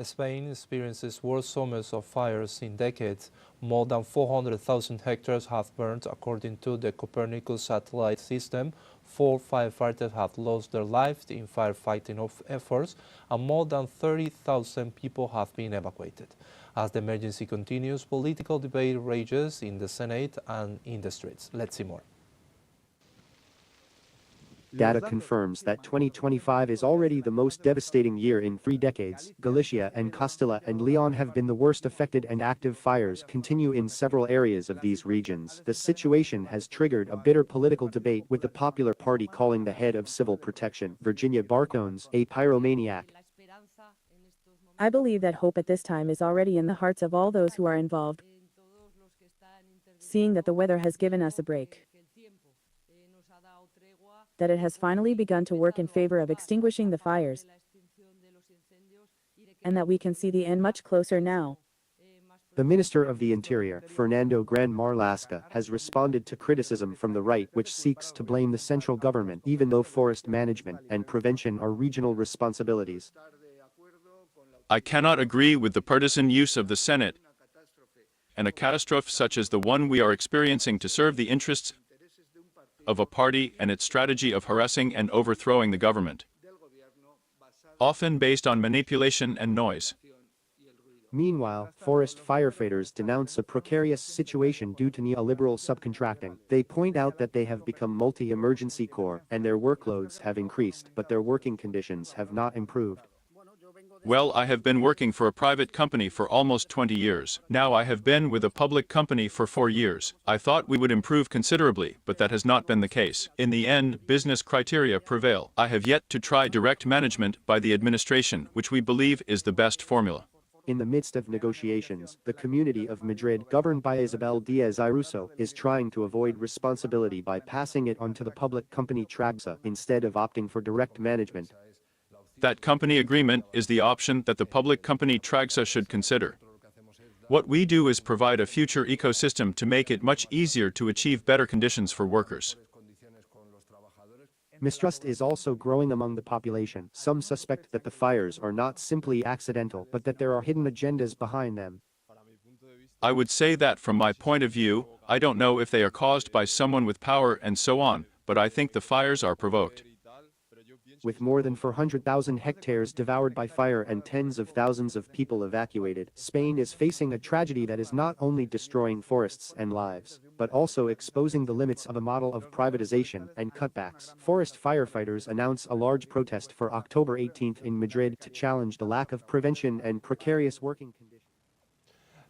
Spain experiences worst summers of fires in decades. More than 400,000 hectares have burned, according to the Copernicus satellite system. 4 firefighters have lost their lives in firefighting efforts, and more than 30,000 people have been evacuated. As the emergency continues, political debate rages in the Senate and in the streets. Let's see more. Data confirms that 2025 is already the most devastating year in 3 decades. Galicia and Castilla and Leon have been the worst affected, and active fires continue in several areas of these regions. The situation has triggered a bitter political debate, with the Popular Party calling the head of civil protection, Virginia Barcones, a pyromaniac. I believe that hope at this time is already in the hearts of all those who are involved, seeing that the weather has given us a break, that it has finally begun to work in favor of extinguishing the fires, and that we can see the end much closer now. The Minister of the Interior, Fernando Gran Marlaska, has responded to criticism from the right, which seeks to blame the central government, even though forest management and prevention are regional responsibilities. I cannot agree with the partisan use of the Senate and a catastrophe such as the one we are experiencing to serve the interests of a party and its strategy of harassing and overthrowing the government, often based on manipulation and noise. Meanwhile, forest firefighters denounce a precarious situation due to neoliberal subcontracting. They point out that they have become multi-emergency corps, and their workloads have increased, but their working conditions have not improved. Well, I have been working for a private company for almost 20 years. Now I have been with a public company for 4 years. I thought we would improve considerably, but that has not been the case. In the end, business criteria prevail. I have yet to try direct management by the administration, which we believe is the best formula. In the midst of negotiations, the Community of Madrid, governed by Isabel Díaz Ayuso, is trying to avoid responsibility by passing it on to the public company TRAGSA, instead of opting for direct management. That company agreement is the option that the public company TRAGSA should consider. What we do is provide a future ecosystem to make it much easier to achieve better conditions for workers. Mistrust is also growing among the population. Some suspect that the fires are not simply accidental, but that there are hidden agendas behind them. I would say that from my point of view, I don't know if they are caused by someone with power and so on, but I think the fires are provoked. With more than 400,000 hectares devoured by fire and tens of thousands of people evacuated, Spain is facing a tragedy that is not only destroying forests and lives, but also exposing the limits of a model of privatization and cutbacks. Forest firefighters announce a large protest for October 18th in Madrid to challenge the lack of prevention and precarious working conditions.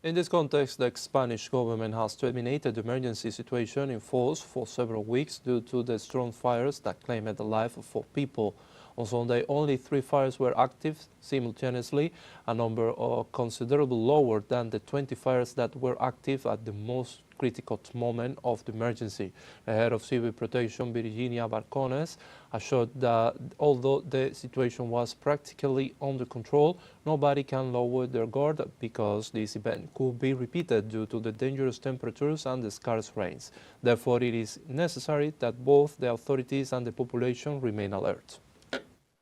In this context, the Spanish government has terminated the emergency situation in force for several weeks due to the strong fires that claimed the life of 4 people. On Sunday, only 3 fires were active simultaneously, a number considerably lower than the 20 fires that were active at the most critical moment of the emergency. The head of civil protection, Virginia Barcones, assured that although the situation was practically under control, nobody can lower their guard because this event could be repeated due to the dangerous temperatures and the scarce rains. Therefore, it is necessary that both the authorities and the population remain alert.